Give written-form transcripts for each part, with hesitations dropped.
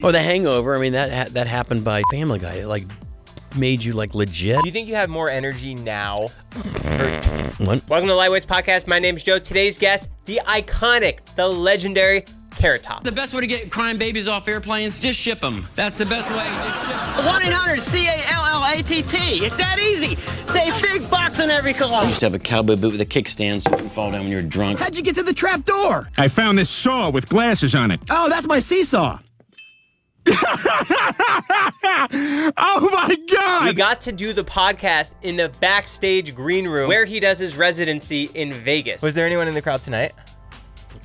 Or The Hangover. I mean, that happened by Family Guy. It like made you like legit. Do you think you have more energy now? What? Welcome to Lightweights Podcast. My name's Joe. Today's guest, the iconic, the legendary Carrot Top. The best way to get crime babies off airplanes, just ship them. That's the best way. Just ship them. 1-800-CALLATT. It's that easy. Save big bucks on every call. I used to have a cowboy boot with a kickstand so you can fall down when you're drunk. How'd you get to the trap door? I found this saw with glasses on it. Oh, that's my seesaw. Oh my God! We got to do the podcast in the backstage green room where he does his residency in Vegas. Was there anyone in the crowd tonight?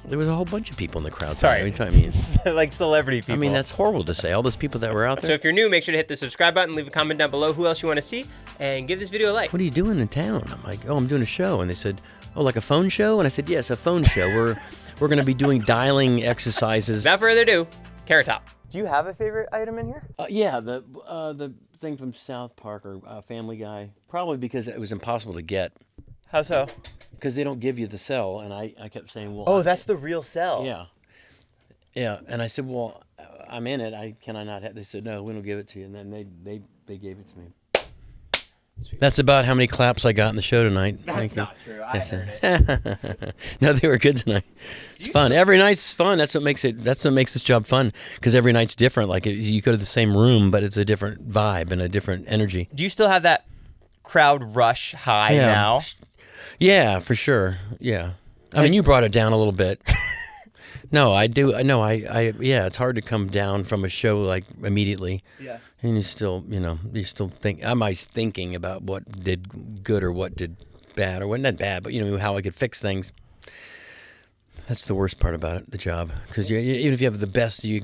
There was a whole bunch of people in the crowd. Sorry. What do you mean? Like celebrity people. I mean, that's horrible to say. All those people that were out there. So if you're new, make sure to hit the subscribe button, leave a comment down below who else you want to see, and give this video a like. What are you doing in town? I'm like, oh, I'm doing a show. And they said, oh, like a phone show? And I said, yes, a phone show. We're going to be doing dialing exercises. Without further ado, Carrot Top. Do you have a favorite item in here? Yeah, the thing from South Park or Family Guy. Probably because it was impossible to get. How so? Because they don't give you the cell. And I kept saying, well. Oh, that's the real cell. Yeah. Yeah. And I said, well, I'm in it. Can I not have? They said, no, we don't give it to you. And then they gave it to me. Sweet. That's about how many claps I got in the show tonight. That's not true. I heard it. No, they were good tonight. It's fun. Every night's fun. That's what makes this job fun. Because every night's different. Like you go to the same room, but it's a different vibe and a different energy. Do you still have that crowd rush high now? Yeah, for sure. Yeah. I mean, you brought it down a little bit. No, I do. No, yeah, it's hard to come down from a show like immediately. Yeah. And you still think, I'm always thinking about what did good or what did bad or what not bad, but how I could fix things. That's the worst part about it, the job. Because even if you have the best, you're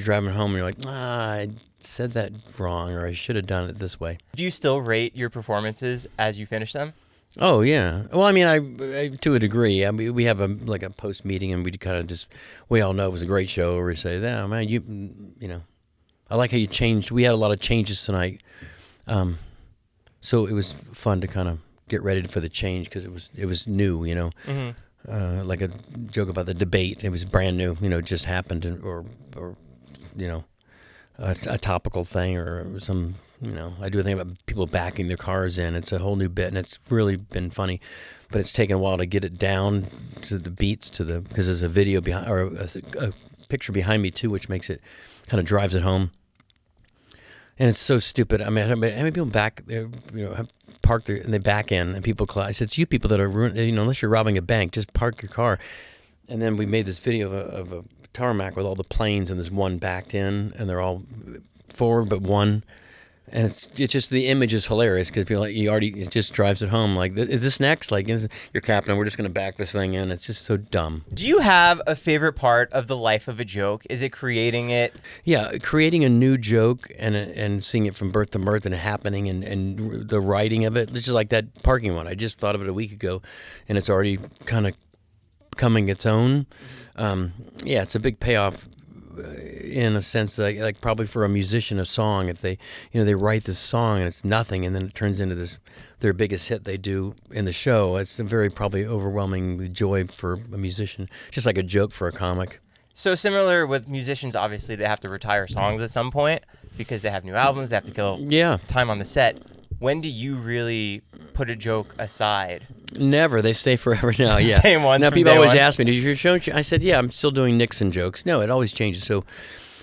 driving home and you're like, I said that wrong or I should have done it this way. Do you still rate your performances as you finish them? Oh yeah. Well, I mean, I to a degree. I mean, we have a post meeting, and we kind of we all know it was a great show. Or we say, "Yeah, man, you I like how you changed. We had a lot of changes tonight, so it was fun to kind of get ready for the change because it was new. Mm-hmm. Like a joke about the debate. It was brand new. It just happened, or a topical thing or some, I do a thing about people backing their cars in. It's a whole new bit, and it's really been funny. But it's taken a while to get it down to the beats, because there's a video behind, or a picture behind me too, which makes it, kind of drives it home. And it's so stupid. I mean, how many people back there, have parked there and they back in, and people I said, it's you people that are unless you're robbing a bank, just park your car. And then we made this video of a tarmac with all the planes, and there's one backed in, and they're all forward but one, and it's just the image is hilarious because people it just drives it home. Like, is this next? Like, you're captain, we're just gonna back this thing in. It's just so dumb. Do you have a favorite part of the life of a joke? Is it creating it? Yeah, creating a new joke and seeing it from birth to mirth and happening and the writing of it. It's just like that parking one. I just thought of it a week ago, and it's already kind of coming its own. Yeah, it's a big payoff in a sense, like probably for a musician, a song, if they write this song and it's nothing, and then it turns into their biggest hit they do in the show. It's a very probably overwhelming joy for a musician, just like a joke for a comic. So similar with musicians, obviously they have to retire songs at some point because they have new albums, they have to kill time on the set. When do you really put a joke aside? Never. They stay forever now. Yeah. Same ones. Now from people day always one. ask me, "Did your show?" I said, "Yeah, I'm still doing Nixon jokes." No, it always changes. So,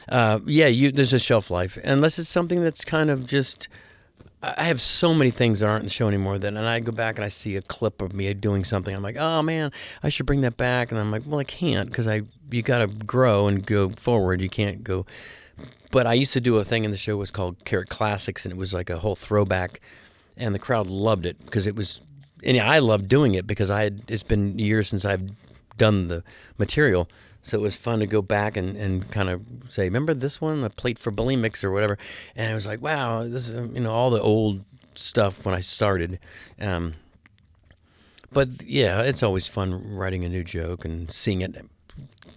there's a shelf life, unless it's something that's kind of just. I have so many things that aren't in the show anymore. And I go back and I see a clip of me doing something. I'm like, oh man, I should bring that back. And I'm like, well, I can't because you got to grow and go forward. You can't go. But I used to do a thing in the show. It was called Carrot Classics, and it was like a whole throwback. And the crowd loved it because it was, and I loved doing it because it's been years since I've done the material. So it was fun to go back and kind of say, remember this one, the plate for bulimics or whatever. And I was like, wow, this is, all the old stuff when I started. But yeah, it's always fun writing a new joke and seeing it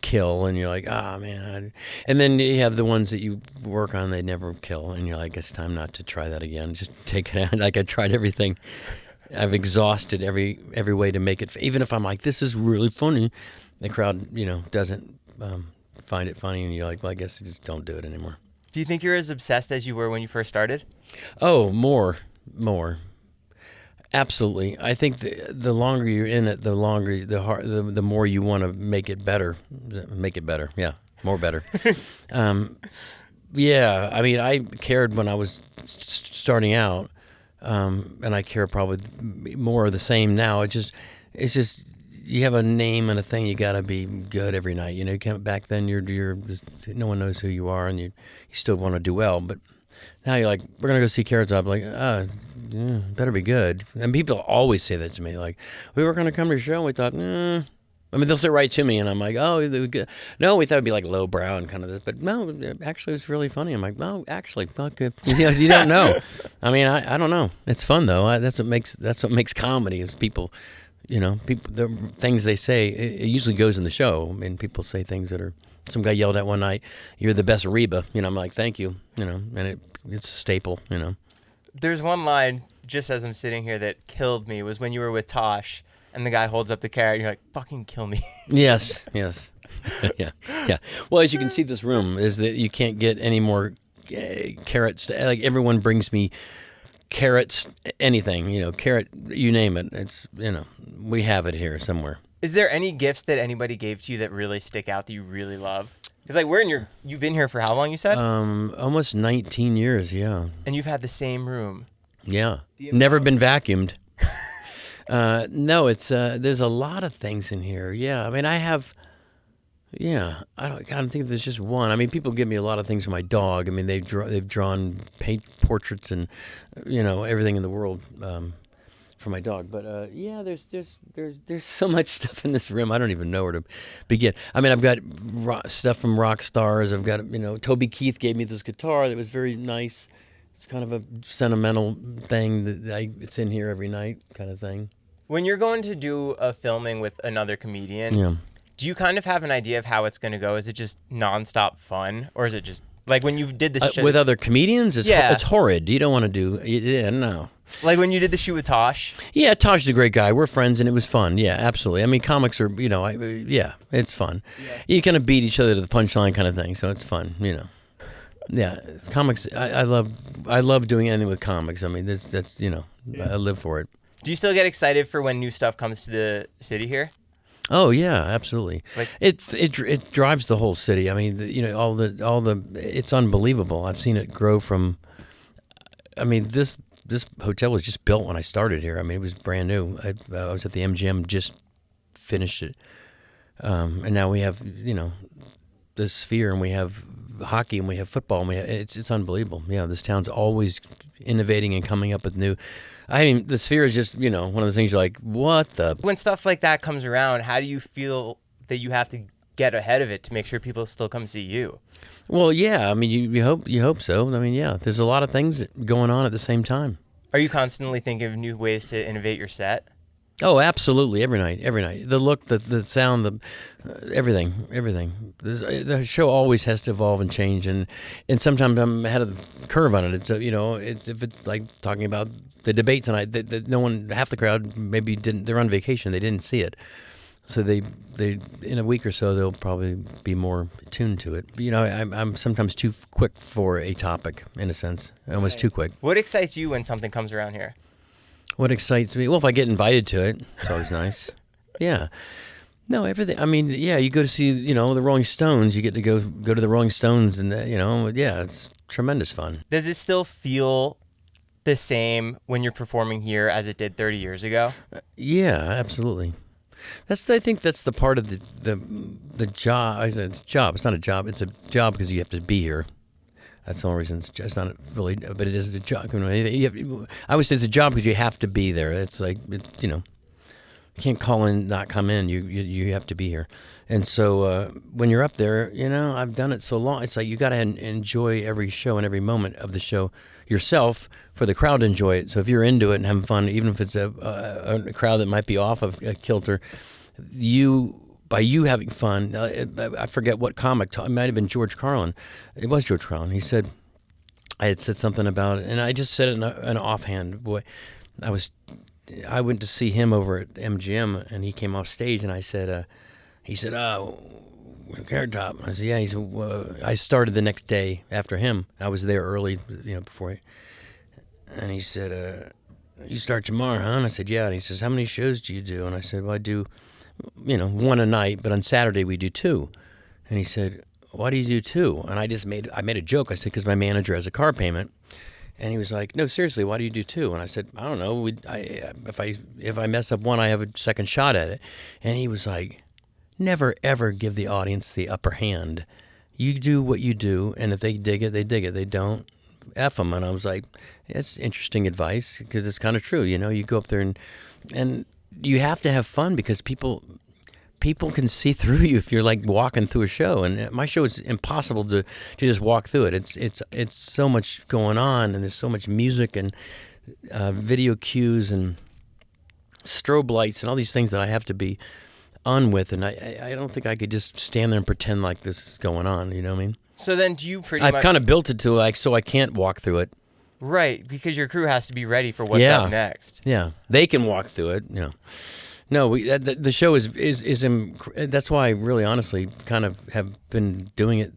kill, and you're like, man. And then you have the ones that you work on, they never kill, and you're like, it's time not to try that again. Just take it out. Like, I tried everything. I've exhausted every way to make it. Even if I'm like, this is really funny, the crowd, doesn't find it funny, and you're like, well, I guess I just don't do it anymore. Do you think you're as obsessed as you were when you first started? Oh, more. Absolutely. I think the longer you're in it, the more you want to make it better. Yeah, more better. Yeah. I mean, I cared when I was starting out, and I care probably more of the same now. It's just you have a name and a thing. You got to be good every night. You know, back then you're just, no one knows who you are, and you still want to do well, but now you're like, we're gonna go see Carrot Top. Like, yeah, better be good. And people always say that to me. Like, we were gonna come to your show, and we thought, I mean, they'll say right to me, and I'm like, oh, no, we thought it'd be like lowbrow and kind of this, but no, actually, it was really funny. I'm like, no, actually, not good. You don't know. I mean, I don't know. It's fun though. That's what makes comedy is people. You know, the things they say, it usually goes in the show. I mean, people say things that are. Some guy yelled at one night, "You're the best Reba." You know, I'm like, "Thank you." You know, and it's a staple. You know. There's one line just as I'm sitting here that killed me was when you were with Tosh, and the guy holds up the carrot, and you're like, "Fucking kill me." Yes. yeah. Well, as you can see, this room is that you can't get any more carrots. Like everyone brings me carrots, anything. You know, carrot, you name it. It's we have it here somewhere. Is there any gifts that anybody gave to you that really stick out that you really love? Because like you've been here for how long, you said? Almost 19 years, yeah. And you've had the same room. Yeah. Never been vacuumed. No, it's there's a lot of things in here. Yeah. I mean, I don't think there's just one. I mean, people give me a lot of things for my dog. I mean, they've drawn paint portraits and everything in the world. For my dog, but there's so much stuff in this room. I don't even know where to begin. I mean, I've got stuff from Rockstars. I've got Toby Keith gave me this guitar that was very nice. It's kind of a sentimental thing that it's in here every night, kind of thing. When you're going to do a filming with another comedian, yeah. Do you kind of have an idea of how it's going to go? Is it just nonstop fun, or is it just like when you did this with other comedians? It's horrid. You don't want to do. No. Like when you did the shoot with Tosh? Yeah, Tosh is a great guy. We're friends, and it was fun. Yeah, absolutely. I mean, comics are, it's fun. Yeah. You kind of beat each other to the punchline kind of thing, so it's fun, Yeah, comics, I love doing anything with comics. I mean, that's I live for it. Do you still get excited for when new stuff comes to the city here? Oh yeah, absolutely. Like, it drives the whole city. I mean, all the it's unbelievable. I've seen it grow from. I mean, this hotel was just built when I started here. I mean, it was brand new. I was at the MGM, just finished it, and now we have the Sphere, and we have hockey, and we have football, and it's unbelievable. Yeah, this town's always innovating and coming up with new. The Sphere is just one of those things you're like, what the? When stuff like that comes around, how do you feel that you have to get ahead of it to make sure people still come see you? Well, yeah. I mean, you hope so. I mean, yeah. There's a lot of things going on at the same time. Are you constantly thinking of new ways to innovate your set? Oh, absolutely. Every night. The look, the sound, everything. The show always has to evolve and change, and sometimes I'm ahead of the curve on it. It's if it's like talking about the debate tonight, that no one, half the crowd maybe didn't. They're on vacation. They didn't see it. So they in a week or so they'll probably be more tuned to it. I'm sometimes too quick for a topic in a sense, almost too quick. What excites you when something comes around here? What excites me? Well, if I get invited to it, it's always nice. Yeah. No, everything. I mean, yeah, you go to see the Rolling Stones. You get to go to the Rolling Stones, and yeah, it's tremendous fun. Does it still feel the same when you're performing here as it did 30 years ago? Yeah, absolutely. I think that's the part of the job. It's a job. It's not a job. It's a job because you have to be here. That's the only reason. It's not really, but it is a job. I always say it's a job because you have to be there. It's like you can't call in, not come in. You have to be here. And so when you're up there, I've done it so long. It's like you got to enjoy every show and every moment of the show yourself for the crowd to enjoy it. So if you're into it and having fun, even if it's a crowd that might be off of kilter, by you having fun, I forget what comic, it might have been George Carlin. It was George Carlin. He said, I had said something about it, and I just said it in an offhand way. I went to see him over at MGM, and he came off stage, and I said, he said, Carrot Top. I said, yeah. He said, I started the next day after him. I was there early, before. And he said, you start tomorrow, huh? And I said, yeah. And he says, how many shows do you do? And I said, well, I do, one a night, but on Saturday we do 2. And he said, why do you do 2? And I made a joke. I said, because my manager has a car payment. And he was like, no, seriously, why do you do 2? And I said, I don't know. If I mess up one, I have a second shot at it. And he was like, never, ever give the audience the upper hand. You do what you do, and if they dig it, they dig it. They don't, F them. And I was like, that's interesting advice, because it's kind of true. You go up there, and you have to have fun, because people can see through you if you're like walking through a show. And my show is impossible to just walk through it. It's so much going on, and there's so much music and video cues and strobe lights and all these things that I have to be on with. And I don't think I could just stand there and pretend like this is going on. You know what I mean? So then do you I've kind of built it to so I can't walk through it. Right, because your crew has to be ready for what's up next. Yeah, they can walk through it. No, the show is that's why I really honestly kind of have been doing it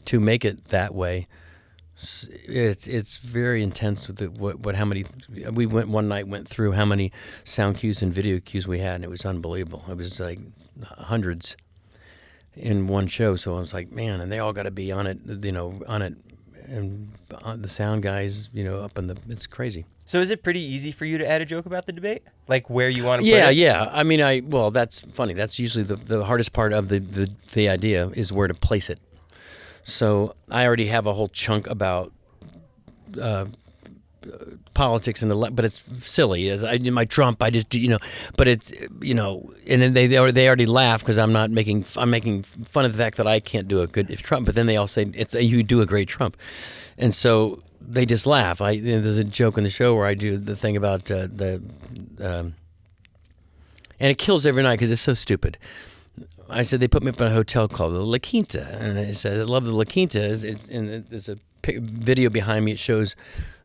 to make it that way. It's very intense with how many we went through how many sound cues and video cues we had, and it was unbelievable. It was like hundreds in one show. So I was like, man, and they all got to be on it, and the sound guys, up in it's crazy. So is it pretty easy for you to add a joke about the debate? Like where you want to put it? Yeah. I mean, that's funny. That's usually the hardest part of the idea is where to place it. So I already have a whole chunk about politics but it's silly. In my Trump, I just but it's and then they already laugh because I'm making fun of the fact that I can't do a good Trump. But then they all say you do a great Trump, and so they just laugh. There's a joke in the show where I do the thing about and it kills every night because it's so stupid. I said they put me up in a hotel called the La Quinta, and I said I love the La Quinta. And there's a video behind me. It shows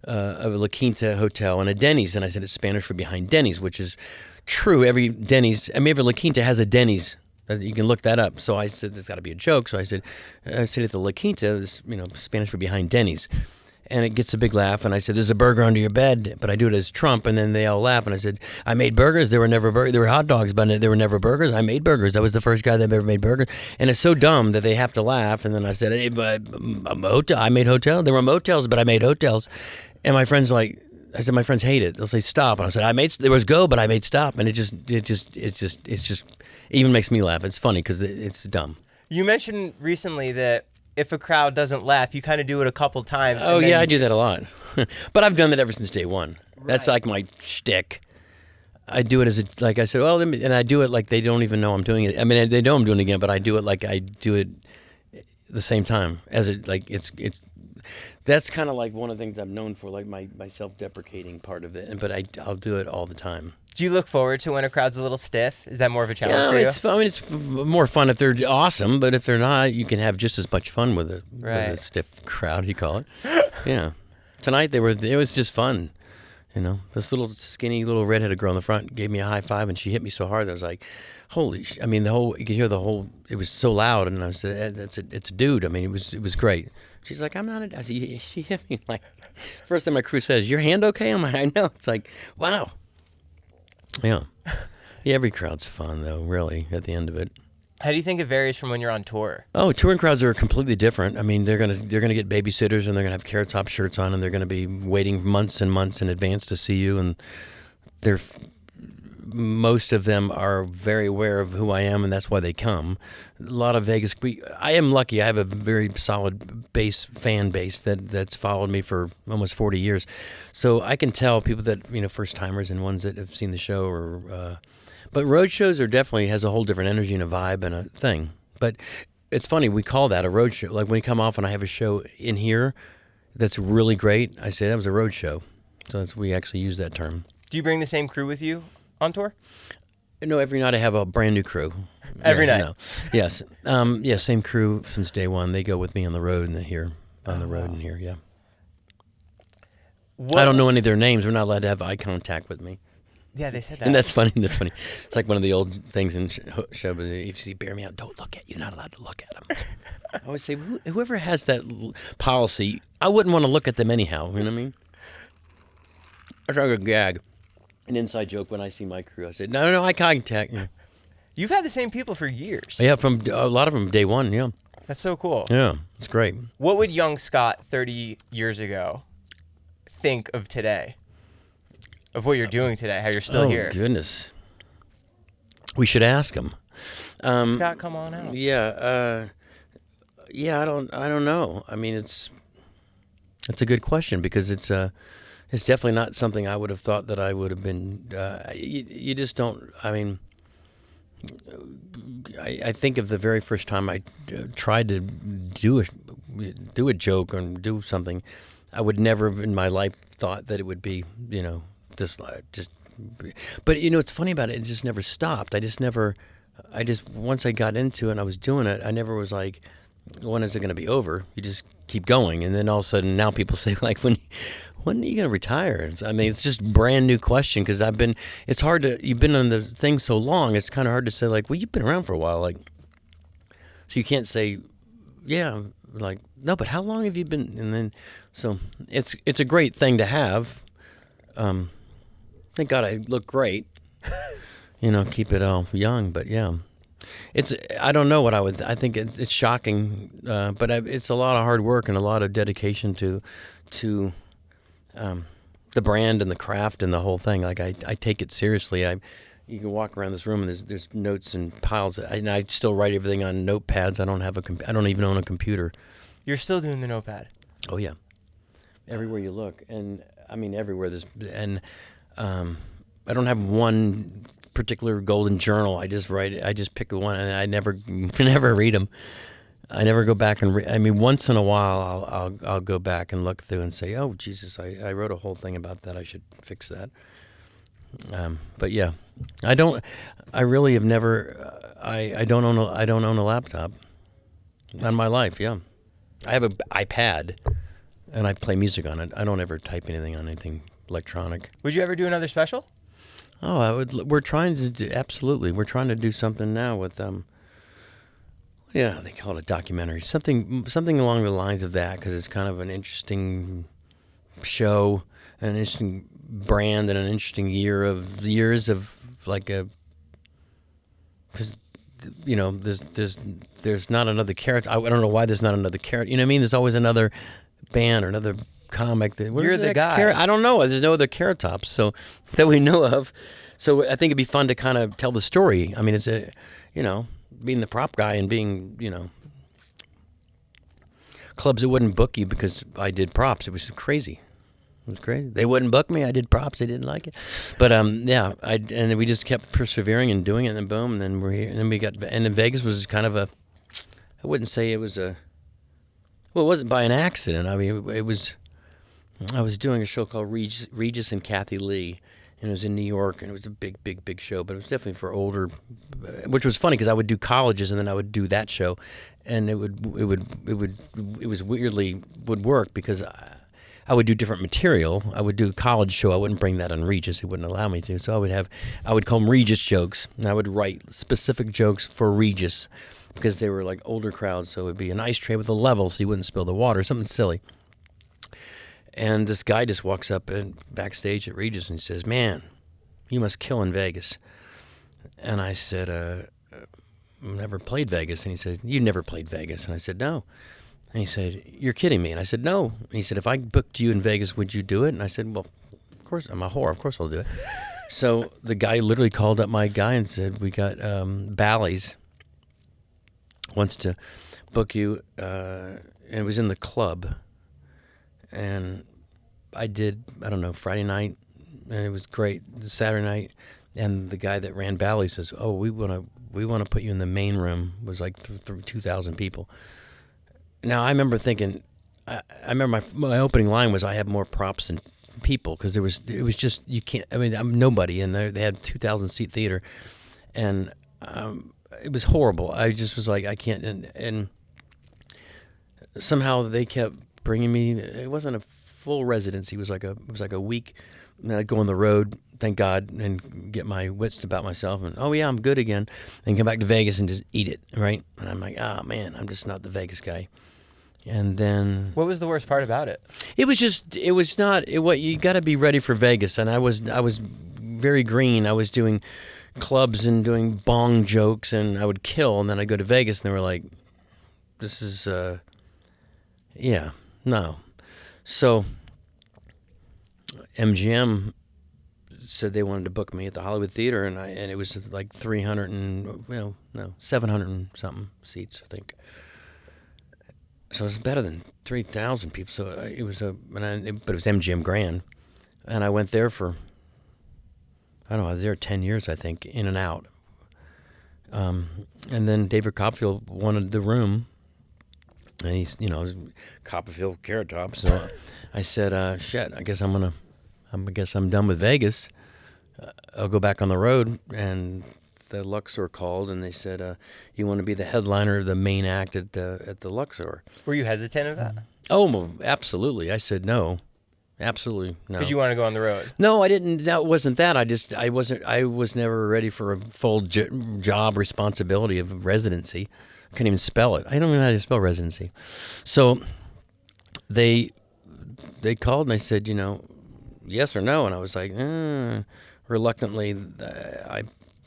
of a La Quinta hotel and a Denny's, and I said it's Spanish for behind Denny's, which is true. Every La Quinta has a Denny's. You can look that up. So I said there's got to be a joke. So I said at the La Quinta, this, Spanish for behind Denny's. And it gets a big laugh, and I said, there's a burger under your bed, but I do it as Trump, and then they all laugh, and I said, I made burgers, there were never burgers, there were hot dogs, but there were never burgers, I made burgers, I was the first guy that ever made burgers, and it's so dumb that they have to laugh, and then I said, hey, but I made hotels, there were motels, but I made hotels, and my friends my friends hate it, they'll say stop, and I said, there was go, but I made stop, and it just even makes me laugh, it's funny, because it's dumb. You mentioned recently that if a crowd doesn't laugh, you kind of do it a couple times. Oh, yeah, I do that a lot. But I've done that ever since day one. Right. That's like my shtick. I do it like I said, and I do it like they don't even know I'm doing it. I mean, they know I'm doing it again, but I do it like I do it the same time. That's kind of like one of the things I'm known for, like my self-deprecating part of it. But I'll do it all the time. Do you look forward to when a crowd's a little stiff? Is that more of a challenge for you? It's more fun if they're awesome, but if they're not, you can have just as much fun with a stiff crowd, you call it. Yeah. Tonight it was just fun. This little skinny little redheaded girl in the front gave me a high five, and she hit me so hard that I was like, holy I mean, you could hear the whole, it was so loud, and I said, it's a dude. I mean, it was great. She's like, I'm not I said, she hit me like, first thing my crew says, your hand okay? I'm like, I know. It's like, wow. Yeah. Every crowd's fun, though, really, at the end of it. How do you think it varies from when you're on tour? Oh, touring crowds are completely different. I mean, they're gonna get babysitters, and they're gonna have Carrot Top shirts on, and they're gonna be waiting months and months in advance to see you, and most of them are very aware of who I am, and that's why they come. A lot of Vegas. I am lucky. I have a very solid fan base that's followed me for almost 40 years, so I can tell people that first timers and ones that have seen the show but road shows definitely has a whole different energy and a vibe and a thing. But it's funny, we call that a road show. Like when you come off and I have a show in here that's really great, I say that was a road show. So we actually use that term. Do you bring the same crew with you on tour? No, every night I have a brand new crew. Every night? No. Yes. Same crew since day one. They go with me on the road and here. On the road and here, yeah. I don't know any of their names. They're not allowed to have eye contact with me. Yeah, they said that. And that's funny. That's funny. It's like one of the old things in show. If you see bear me out, don't look at. You're not allowed to look at him. I always say, whoever has that policy, I wouldn't want to look at them anyhow. You know what I mean? I try to gag. An inside joke when I see my crew. I said, no, eye contact. Yeah. You've had the same people for years. Yeah, from a lot of them day one. Yeah. That's so cool. Yeah, it's great. What would young Scott 30 years ago think of today? Of what you're doing today, how you're still here? Oh, goodness. We should ask him. Scott, come on out. Yeah, I don't know. I mean, it's a good question because it's definitely not something I would have thought that I would have been. You just don't. I mean, I think of the very first time I tried to do a joke or do something, I would never have in my life thought that it would be, just. But it's funny about it. It just never stopped. Once I got into it and I was doing it, I never was like, when is it going to be over? You just keep going. And then all of a sudden now people say like, when are you going to retire? I mean, it's just a brand new question because it's hard to, you've been on the thing so long, it's kind of hard to say like, well, you've been around for a while. Like, so you can't say, yeah, like, no, but how long have you been? And then, so it's a great thing to have. Thank God I look great, keep it all young, but yeah. I don't know what I think it's shocking, but it's a lot of hard work and a lot of dedication to the brand and the craft and the whole thing. Like I take it seriously. You can walk around this room and there's notes and piles, and I still write everything on notepads. I don't even own a computer. You're still doing the notepad? Oh yeah, everywhere you look, and I mean everywhere. I don't have one particular golden journal. I just write it. I just pick one, and I never read them. I never go back and read. I mean, once in a while, I'll go back and look through and say, "Oh, Jesus, I wrote a whole thing about that. I should fix that." But yeah, I don't. I really have never. I don't own a laptop. Not in my life. Yeah, I have an iPad, and I play music on it. I don't ever type anything on anything electronic. Would you ever do another special? Oh, I would. We're trying to do, absolutely. We're trying to do something now with they call it a documentary. Something along the lines of that, because it's kind of an interesting show, an interesting brand, and an interesting years of like a. Because there's not another Carrot. I don't know why there's not another Carrot. You know what I mean? There's always another band or another comic. You're the guy. Carrot? I don't know. There's no other Carrot Tops that we know of. So I think it'd be fun to kind of tell the story. I mean, it's being the prop guy and being, clubs that wouldn't book you because I did props. It was crazy. It was crazy. They wouldn't book me. I did props. They didn't like it. But yeah, and we just kept persevering and doing it, and then boom, and then we're here. And then Vegas was kind of I wouldn't say it was it wasn't by an accident. I mean, I was doing a show called Regis and Kathy Lee, and it was in New York, and it was a big show, but it was definitely for older, which was funny because I would do colleges and then I would do that show, and it was weirdly would work because I would do different material. I would do a college show. I wouldn't bring that on Regis. He wouldn't allow me to. So I would call them Regis jokes, and I would write specific jokes for Regis because they were like older crowds. So it would be an ice tray with a level so you wouldn't spill the water, something silly. And this guy just walks up and backstage at Regis and he says, "Man, you must kill in Vegas." And I said, "I've never played Vegas." And he said, "You never played Vegas?" And I said, "No." And he said, "You're kidding me." And I said, "No." And he said, "If I booked you in Vegas, would you do it?" And I said, "Well, of course. I'm a whore. Of course I'll do it." So the guy literally called up my guy and said, "We got Bally's wants to book you." And it was in the club. And I did, I don't know, Friday night, and it was great. Saturday night, and the guy that ran Bally says, "Oh, we want to put you in the main room." It was like 2,000 people. Now I remember thinking, I remember my opening line was, "I have more props than people," because it was just you can't. I mean, I'm nobody, and they had 2,000 seat theater, and it was horrible. I just was like, I can't, and somehow they kept bringing me. It wasn't a full residency. It was like a week. And then I'd go on the road, thank God, and get my wits about myself, and oh yeah, I'm good again, and come back to Vegas and just eat it, right? And I'm like, oh man, I'm just not the Vegas guy. And then what was the worst part about it? It was not what you got to be ready for Vegas, and I was very green. I was doing clubs and doing bong jokes, and I would kill, and then I'd go to Vegas, and they were like, this is yeah, no. So MGM said they wanted to book me at the Hollywood Theater, and it was like 300 and 700 and something seats, I think. So it was better than 3,000 people. So it was but it was MGM Grand, and I went there for I don't know. I was there 10 years, I think, in and out. And then David Copperfield wanted the room, and he's Copperfield Carrot Top. So I said, shit, I guess I'm done with Vegas. I'll go back on the road. And the Luxor called, and they said, you want to be the headliner, the main act at the Luxor. Were you hesitant of that? Oh, absolutely. I said no. Absolutely no. Because you want to go on the road? No, I didn't. That wasn't that. I was never ready for a full job responsibility of residency. I can't even spell it. I don't even know how to spell residency. So they called and they said, yes or no, and I was like, reluctantly.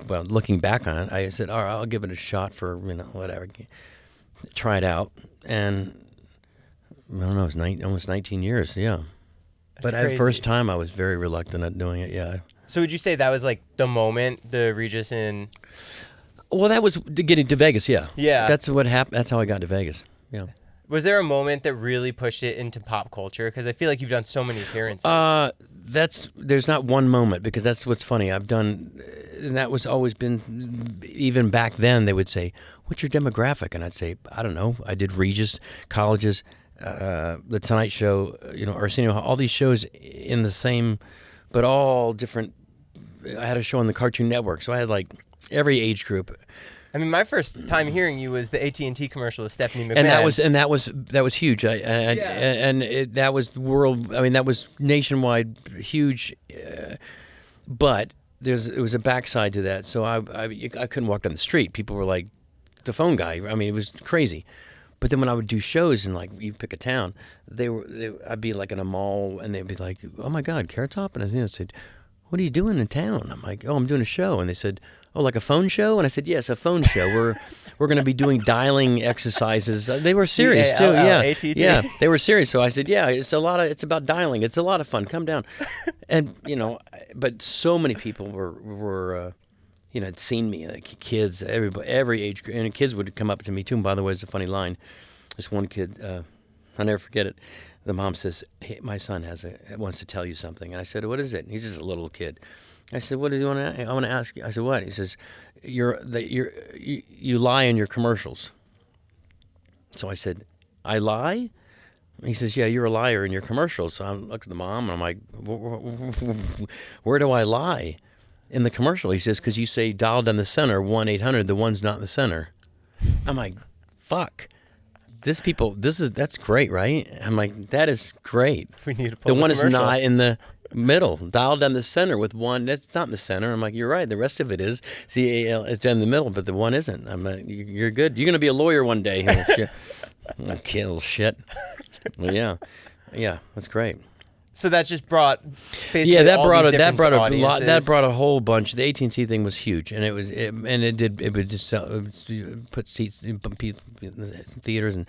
Looking back on it, I said, all right, I'll give it a shot for whatever. Try it out, and I don't know, it was almost 19 years, yeah. But at the first time, I was very reluctant at doing it, yeah. So would you say that was like the moment, the Regis and... Well, that was getting to Vegas, yeah. Yeah. That's what happened. That's how I got to Vegas, yeah. Was there a moment that really pushed it into pop culture? Because I feel like you've done so many appearances. There's not one moment, because that's what's funny. I've done, and that was always been, even back then, they would say, what's your demographic? And I'd say, I don't know. I did Regis, colleges, The Tonight Show, Arsenio, all these shows in the same, but all different. I had a show on the Cartoon Network, so I had like every age group. I mean, my first time hearing you was the AT&T commercial with Stephanie McMahon, and that was huge. That was world. I mean, that was nationwide, huge. But it was a backside to that. So I couldn't walk down the street. People were like, the phone guy. I mean, it was crazy. But then when I would do shows and like you pick a town, I'd be like in a mall and they'd be like, oh my God, Carrot Top, and I said, what are you doing in town? I'm like, oh, I'm doing a show, and they said, oh, like a phone show? And I said, yes, a phone show. We're going to be doing dialing exercises. They were serious too. Yeah, yeah, they were serious. So I said, yeah, it's about dialing. It's a lot of fun. Come down, and but so many people were had seen me, like kids, every age group, and kids would come up to me too. And by the way, it's a funny line. This one kid, I'll never forget it. The mom says, hey, my son wants to tell you something. And I said, what is it? And he's just a little kid. I said, what do you want to? I want to ask you. I said, what? He says, you lie in your commercials. So I said, I lie? He says, yeah, you're a liar in your commercials. So I looked at the mom, and I'm like, where do I lie in the commercial? He says, because you say dial down the center, 1-800, the one's not in the center. I'm like, fuck. That's great, right? I'm like, that is great. We need to pull the one is not in the middle. Dial down the center with one. That's not in the center. I'm like, you're right. The rest of it is. CAL is down the middle, but the one isn't. I'm like, you're good. You're gonna be a lawyer one day. Kill shit. Well, yeah, that's great. So that just brought basically that all brought these that brought different a lot. That audiences. brought a whole bunch. The AT&T thing was huge, and it would just put seats in theaters and.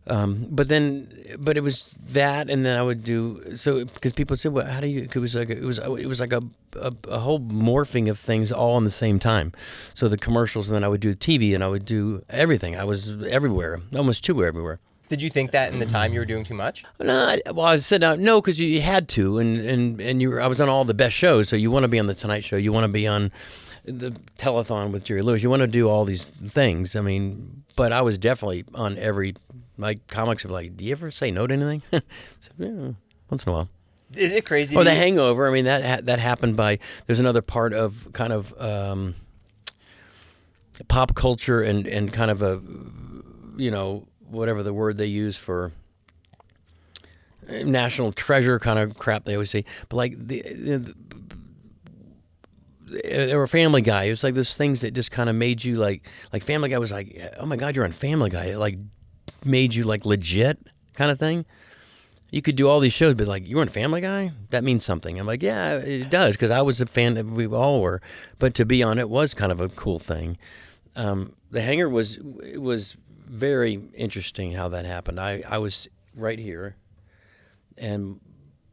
But it was that, and then I would do so because people said, "Well, how do you?" It was like a whole morphing of things all in the same time. So the commercials, and then I would do TV, and I would do everything. I was everywhere, almost too everywhere. Did you think that in the time you were doing too much? No, well, I said no because you had to, and I was on all the best shows. So you want to be on the Tonight Show, you want to be on the telethon with Jerry Lewis, you want to do all these things. I mean, but I was definitely on every. My comics are like, do you ever say no to anything? So, yeah, once in a while. Is it crazy? Or the Hangover. I mean, that happened by. There's another part of kind of pop culture and kind of a, whatever the word they use for national treasure kind of crap they always say. But like or a Family Guy. It was like those things that just kind of made you like Family Guy was like, oh my God, you're on Family Guy. It like made you like legit kind of thing. You could do all these shows, but like, you're on Family Guy? That means something. I'm like, yeah, it does, because I was a fan. We all were. But to be on it was kind of a cool thing. The Hangar was very interesting how that happened. I was right here, and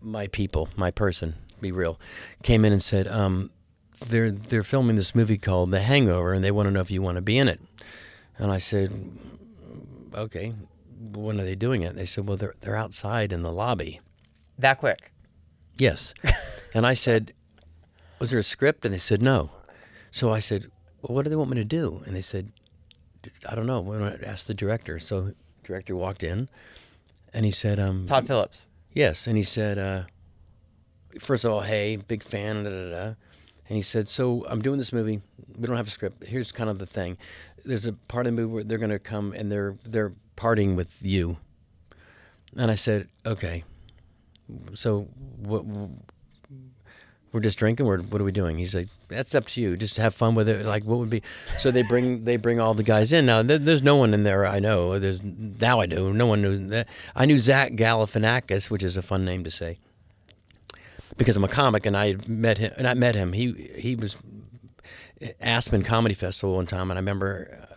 my person, be real, came in and said, they're filming this movie called The Hangover, and they want to know if you want to be in it. And I said, okay. When are they doing it? They said, well, they're outside in the lobby. That quick? Yes. And I said, was there a script? And they said, no. So I said, well, what do they want me to do? And they said, I don't know. We're going to ask the director. So the director walked in, and he said... Todd Phillips. Yes. And he said, first of all, hey, big fan, And he said, so I'm doing this movie. We don't have a script. Here's kind of the thing. There's a part of the movie where they're going to come, and they're partying with you. And I said, okay, so what, we're just drinking? What are we doing? He's like, that's up to you. Just have fun with it. Like, what would be... So they bring all the guys in. Now, there's no one in there I know. Now I do. No one knew that. I knew Zach Galifianakis, which is a fun name to say, because I'm a comic, and I met him. He was Aspen Comedy Festival one time, and I remember...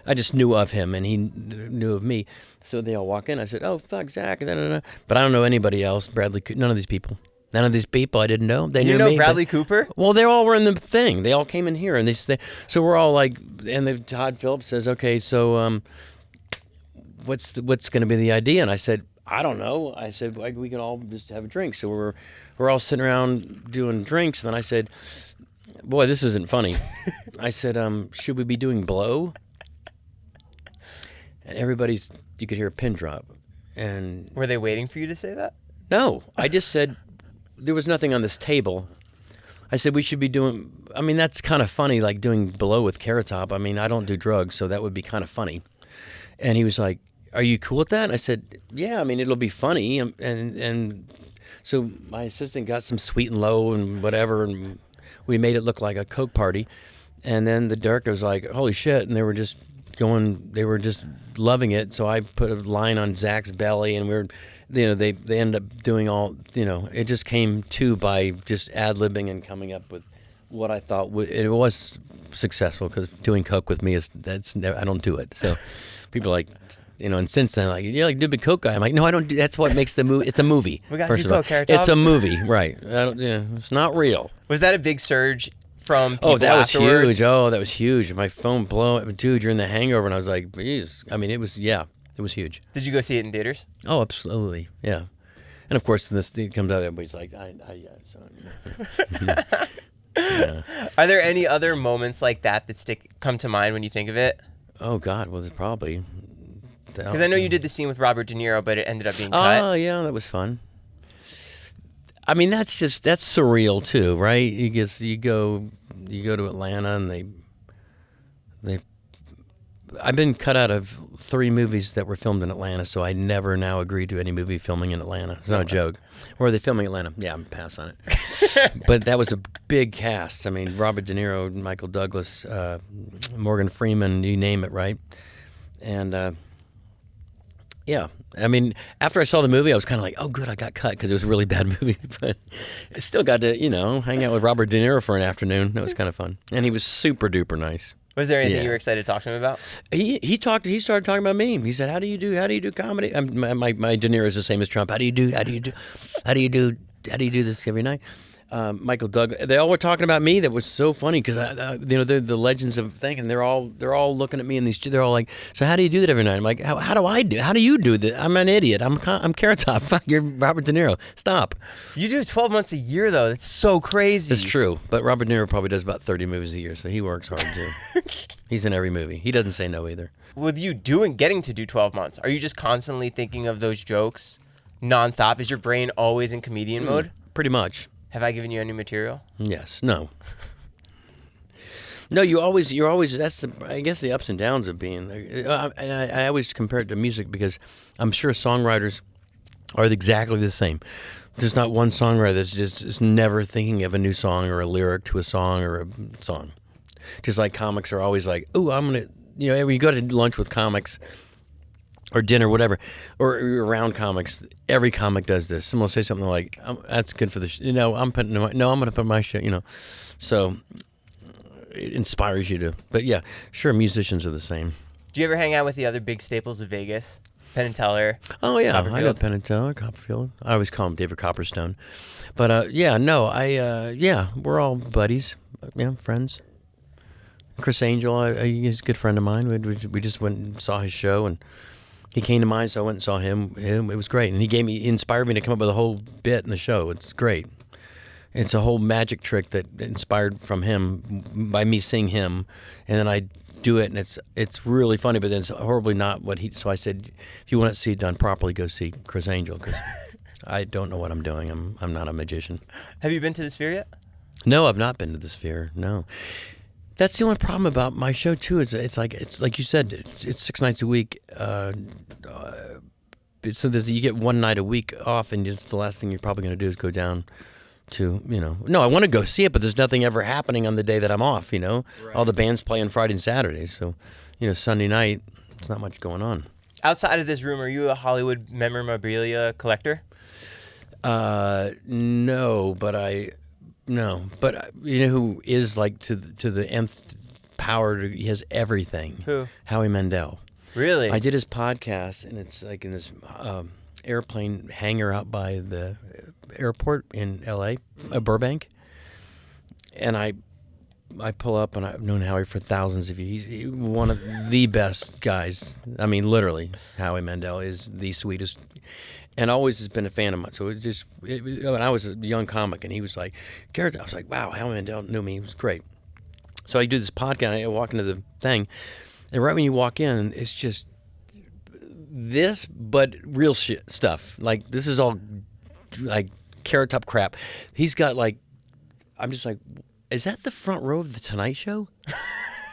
I just knew of him, and he knew of me. So they all walk in. I said, "Oh, fuck, Zach." But I don't know anybody else. Bradley, none of these people. None of these people I didn't know. They knew me. You know Bradley Cooper? Well, they all were in the thing. They all came in here, and so we're all like. And Todd Phillips says, "Okay, so what's going to be the idea?" And I said, "I don't know." I said, "We can all just have a drink." So we're all sitting around doing drinks, and then I said, "Boy, this isn't funny." I said, "Should we be doing blow?" And you could hear a pin drop. And were they waiting for you to say that? No, I just said, there was nothing on this table. I said, we should be doing, I mean, that's kind of funny, like doing blow with Carrot Top. I mean, I don't do drugs, so that would be kind of funny. And he was like, are you cool with that? And I said, yeah, I mean, it'll be funny. And so my assistant got some Sweet and Low and whatever, and we made it look like a Coke party. And then the director was like, holy shit, and they were just loving it. So I put a line on Zach's belly, and they ended up doing all, it just came to by just ad-libbing and coming up with what I thought it was successful, because doing Coke with me I don't do it. So people are like, and since then, like, you're like, do big Coke guy. I'm like, no, I don't do. That's what makes the movie. It's a movie. We got you Coke, Carrot Top. It's a movie, right? It's not real. Was that a big surge from people that was afterwards? huge. Oh, that was huge. My phone blew up. Dude, you're in The Hangover. And I was like, geez. I mean, it was huge. Did you go see it in theaters? Oh, absolutely. Yeah. And of course, when this thing comes out, everybody's like, yeah. Are there any other moments like that come to mind when you think of it? Oh, God. Well, there's probably. Because I know you did the scene with Robert De Niro, but it ended up being cut. Oh, yeah. That was fun. I mean, that's surreal too, right? You go to Atlanta, and I've been cut out of 3 movies that were filmed in Atlanta, so I never now agreed to any movie filming in Atlanta. It's not a joke. Where are they filming Atlanta? Yeah, I'm pass on it. But that was a big cast. I mean, Robert De Niro, Michael Douglas, Morgan Freeman, you name it, right? And yeah. I mean, after I saw the movie, I was kind of like, oh, good, I got cut, because it was a really bad movie. But I still got to, hang out with Robert De Niro for an afternoon. That was kind of fun. And he was super duper nice. Was there anything you were excited to talk to him about? He started talking about me. He said, how do you do comedy? My De Niro is the same as Trump. How do you do this every night? Michael Douglas, they all were talking about me. That was so funny, because they're the legends of thinking. They're all looking at me, and they're all like, so how do you do that every night? I'm like, how do you do that? I'm an idiot. I'm Carrot Top. Fuck, you're Robert De Niro. Stop. You do 12 months a year though. That's so crazy. That's true. But Robert De Niro probably does about 30 movies a year, so he works hard too. He's in every movie. He doesn't say no either. With you getting to do 12 months, are you just constantly thinking of those jokes nonstop? Is your brain always in comedian mode? Pretty much. Have I given you any material? Yes. No. No, you're always. That's I guess the ups and downs of being. I always compare it to music, because I'm sure songwriters are exactly the same. There's not one songwriter that's just is never thinking of a new song or a lyric to a song or a song. Just like comics are always like, oh, I'm going to, when you go to lunch with comics or dinner, whatever, or around comics, every comic does this. Someone will say something like, that's good for the I'm going to put my show, So it inspires you to, but yeah, sure, musicians are the same. Do you ever hang out with the other big staples of Vegas? Penn and Teller. Oh yeah, I know Penn and Teller, Copperfield. I always call him David Copperstone. But we're all buddies, friends. Chris Angel, he's a good friend of mine. We just went and saw his show, and he came to mine, so I went and saw him. It was great, and he inspired me to come up with a whole bit in the show. It's great. It's a whole magic trick that inspired from him by me seeing him, and then I do it, and it's really funny, but then it's horribly not what he. So I said, if you want to see it done properly, go see Chris Angel, because I don't know what I'm doing. I'm not a magician. Have you been to the Sphere yet? No, I've not been to the Sphere. No, that's the only problem about my show too. It's like you said, it's 6 nights a week. So you get one night a week off, and it's the last thing you're probably going to do is go down to, no, I want to go see it, but there's nothing ever happening on the day that I'm off, Right. All the bands play on Friday and Saturday, so, Sunday night, it's not much going on. Outside of this room, are you a Hollywood memorabilia collector? No, but you know who is like to the nth power, he has everything. Who? Howie Mandel. Really? I did his podcast, and it's like in this airplane hangar out by the airport in L.A., Burbank, and I pull up, and I've known Howie for thousands of years. He's one of the best guys. I mean, literally, Howie Mandel is the sweetest, and always has been a fan of mine. So when I was a young comic, and he was like, Garrett, I was like, wow, Howie Mandel knew me. He was great. So I do this podcast, and I walk into the thing, and right when you walk in, it's just this, but real shit stuff. Like, this is all like Carrot Top crap. He's got like, I'm just like, is that the front row of the Tonight Show?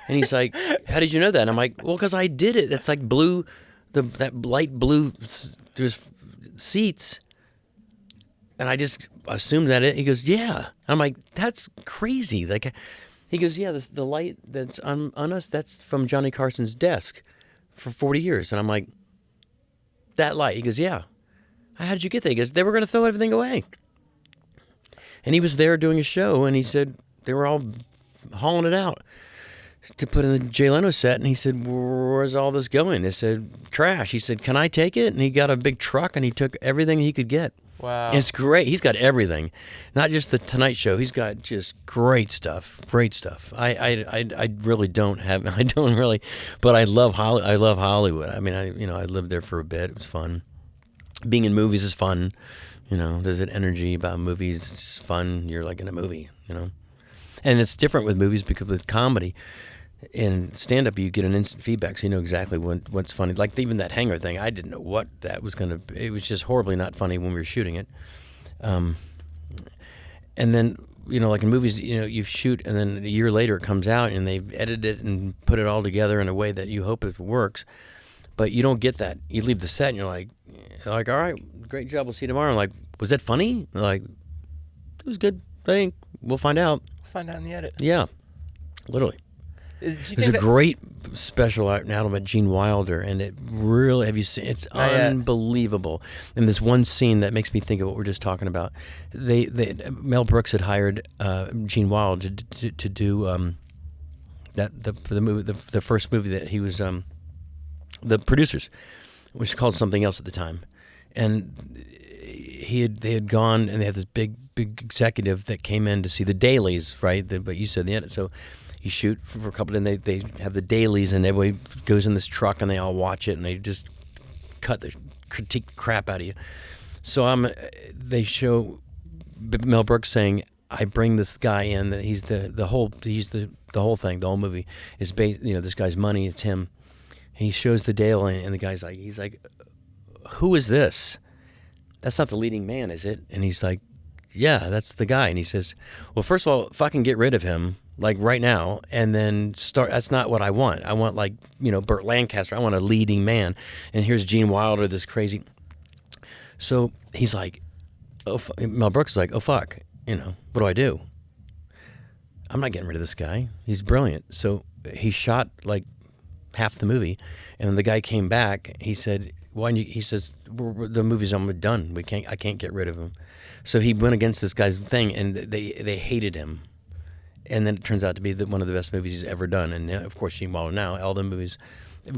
And he's like, how did you know that? And I'm like, well, because I did it. It's like blue, that light blue, there's seats. And I just assumed that it. He goes, yeah. I'm like, that's crazy. Like, he goes, yeah, the light that's on us, that's from Johnny Carson's desk for 40 years. And I'm like, that light? He goes, yeah. How did you get that? He goes, they were going to throw everything away. And he was there doing a show, and he said they were all hauling it out to put in the Jay Leno set. And he said, where's all this going? They said, trash. He said, can I take it? And he got a big truck, and he took everything he could get. Wow. And it's great. He's got everything. Not just the Tonight Show. He's got just great stuff. Great stuff. I really don't have, I don't really, but I love Hollywood. I mean, I lived there for a bit. It was fun. Being in movies is fun. There's an energy about movies. It's fun. You're like in a movie, And it's different with movies because with comedy and stand-up, you get an instant feedback, so you know exactly what's funny. Like even that hangar thing, I didn't know what that was going to be. It was just horribly not funny when we were shooting it. And then, like in movies, you shoot, and then a year later it comes out, and they've edited it and put it all together in a way that you hope it works. But you don't get that. You leave the set, and you're like, all right, great job. We'll see you tomorrow. I'm like, was that funny? They're like, it was good. I think we'll find out. Find out in the edit. Yeah, literally. There's a great special album about Gene Wilder, and it really, have you seen? It's unbelievable. And there's one scene that makes me think of what we're just talking about. Mel Brooks had hired Gene Wilder to do the first movie that he was the producers, which was called something else at the time, and they had gone, and they had this big executive that came in to see the dailies, right? But you said the edit, so. You shoot for a couple, and they have the dailies, and everybody goes in this truck, and they all watch it, and they just critique the crap out of you. So they show Mel Brooks saying, "I bring this guy in. That he's the whole thing. The whole movie is based. This guy's money. It's him." And he shows the daily, and the guy's like, he's like, "Who is this? That's not the leading man, is it?" And he's like, "Yeah, that's the guy." And he says, "Well, first of all, fucking get rid of him." Like right now, and then start. That's not what I want. I want Burt Lancaster. I want a leading man. And here's Gene Wilder, this crazy. So he's like, Mel Brooks is like, oh fuck, what do I do? I'm not getting rid of this guy. He's brilliant. So he shot like half the movie, and when the guy came back, he said, he says, the movie's almost done. I can't get rid of him. So he went against this guy's thing, and they hated him. And then it turns out to be one of the best movies he's ever done. And of course, now all the movies,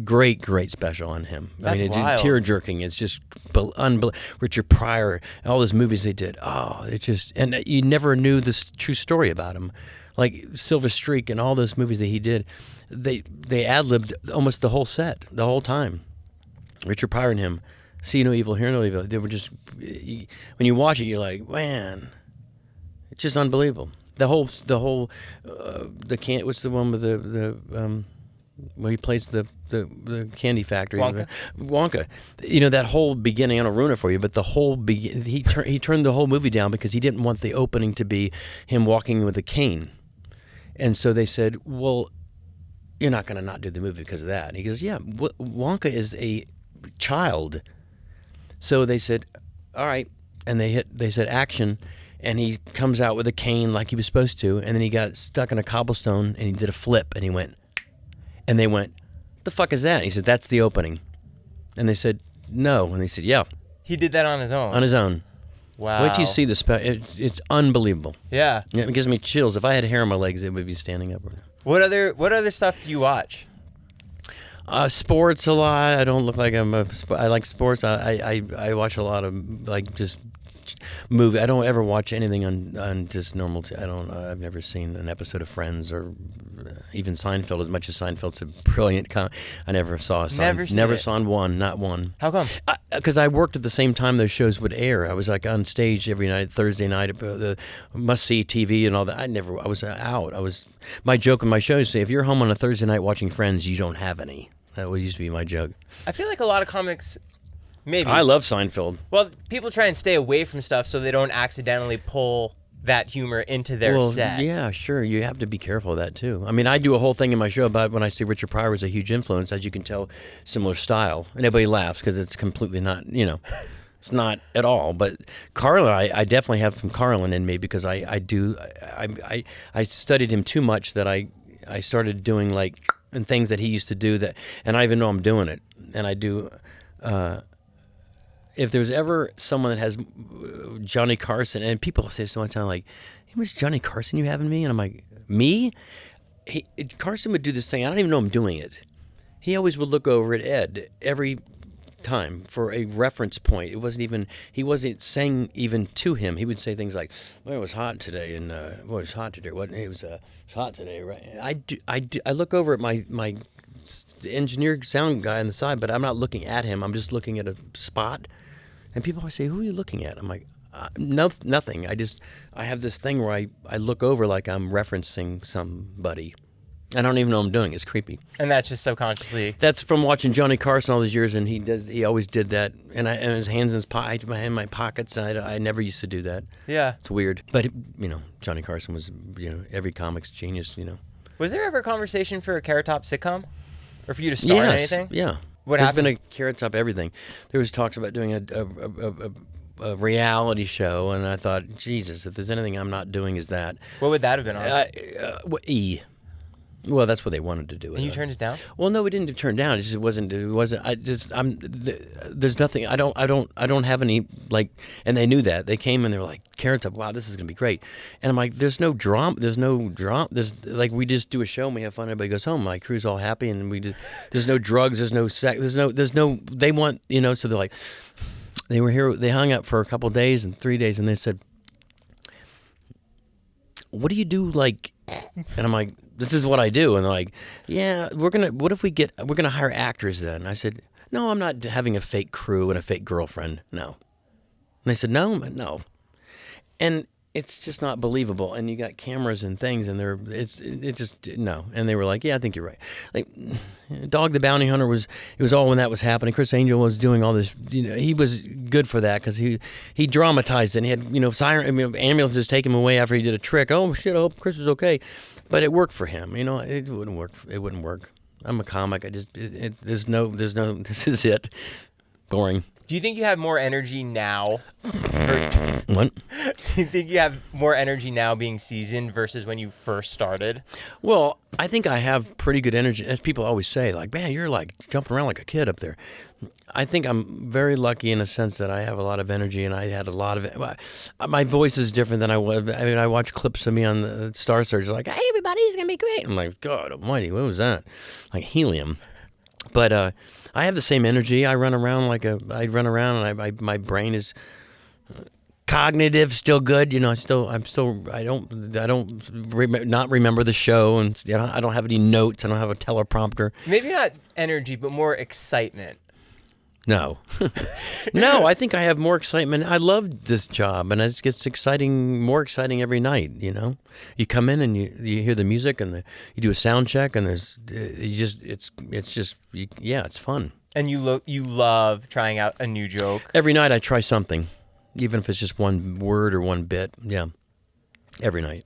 great special on him. That's it's wild. tear jerking. It's just unbelievable. Richard Pryor, all those movies they did. Oh, it just, and you never knew this true story about him. Like Silver Streak and all those movies that he did, they ad-libbed almost the whole set, the whole time. Richard Pryor and him, see no evil, hear no evil. They were just, when you watch it, you're like, man, it's just unbelievable. What's the one with where he plays the candy factory? Wonka. That whole beginning, I don't ruin it for you, but the whole he turned the whole movie down because he didn't want the opening to be him walking with a cane. And so they said, well, you're not going to not do the movie because of that. And he goes, yeah, Wonka is a child. So they said, all right. And they said action. And he comes out with a cane like he was supposed to. And then he got stuck in a cobblestone and he did a flip and he went. And they went, what the fuck is that? And he said, that's the opening. And they said, no. And they said, yeah. He did that on his own? On his own. Wow. Wait till you see the it's unbelievable. Yeah. It gives me chills. If I had hair on my legs, it would be standing up. What other stuff do you watch? Sports a lot. I don't look like I like sports. I watch a lot of like just movie. I don't ever watch anything on just normal. I've never seen an episode of Friends or even Seinfeld. As much as Seinfeld's a brilliant I never saw a Seinfeld. Never saw one. Not one. How come? Because I worked at the same time those shows would air. I was like on stage every night, Thursday night, the must-see TV and all that. I was out. My joke in my show is, say, if you're home on a Thursday night watching Friends, you don't have any. That used to be my joke. I feel like a lot of comics, maybe. I love Seinfeld. Well, people try and stay away from stuff so they don't accidentally pull that humor into their set. Yeah, sure. You have to be careful of that, too. I mean, I do a whole thing in my show about when I say Richard Pryor was a huge influence, as you can tell, similar style. And everybody laughs because it's completely not, it's not at all. But Carlin, I definitely have some Carlin in me because I studied him too much that I started doing like and things that he used to do that, and I even know I'm doing it. And I do, if there's ever someone that has Johnny Carson, and people say so much time like, hey, was Johnny Carson you having me? And I'm like, me? Carson would do this thing. I don't even know I'm doing it. He always would look over at Ed every time for a reference point. It wasn't even, he wasn't saying even to him. He would say things like, well, it was hot today, and it was hot today. It was hot today, right? I look over at my engineer sound guy on the side, but I'm not looking at him. I'm just looking at a spot. And people always say, who are you looking at? I'm like, no, nothing. I have this thing where I look over like I'm referencing somebody. I don't even know what I'm doing. It's creepy. And that's just subconsciously. That's from watching Johnny Carson all these years, and he always did that. And his hands in my pockets. And I never used to do that. Yeah, it's weird. But Johnny Carson was every comic's genius. Was there ever a conversation for a Carrot Top sitcom, or for you to star in anything? Yeah. What There's happened? been a Carrot Top everything. There was talks about doing a reality show, and I thought, Jesus, if there's anything I'm not doing, is that. What would that have been on? E. Well, that's what they wanted to do. And you turned it down? Well, no, we didn't turn it down. It just wasn't. There's nothing. I don't have any like. And they knew that. They came and they were like, Carrot Top. Wow, this is gonna be great. And I'm like, there's no drama. There's like we just do a show and we have fun. Everybody goes home. My crew's all happy and there's no drugs. There's no sex. There's no. They want So they're like, they were here. They hung up for a couple of days and 3 days, and they said, what do you do like? And I'm like, this is what I do. And they're like, yeah, we're going to hire actors then. And I said, no, I'm not having a fake crew and a fake girlfriend. No. And they said, no. And it's just not believable. And you got cameras and things and it's just, no. And they were like, yeah, I think you're right. Like Dog the Bounty Hunter it was all when that was happening. Chris Angel was doing all this, he was good for that because he dramatized it. And he had, ambulances take him away after he did a trick. Oh shit, I hope Chris is okay. But it worked for him. It wouldn't work. It wouldn't work. I'm a comic. There's no, this is it. Boring. Do you think you have more energy now? What? Do you think you have more energy now being seasoned versus when you first started? Well, I think I have pretty good energy. As people always say, like, man, you're like jumping around like a kid up there. I think I'm very lucky in a sense that I have a lot of energy, and I had a lot of it. My voice is different than I was. I mean, I watch clips of me on the Star Search, like, hey, everybody's going to be great. I'm like, God almighty, what was that? Like helium. But I have the same energy. I run around and my brain is cognitive, still good. You know, I don't not remember the show, and I don't have any notes. I don't have a teleprompter. Maybe not energy, but more excitement. No, no. I think I have more excitement. I love this job, and it gets more exciting every night. You know, you come in and you hear the music, and you do a sound check, and it's fun. And you love trying out a new joke. Every night I try something, even if it's just one word or one bit. Yeah, every night.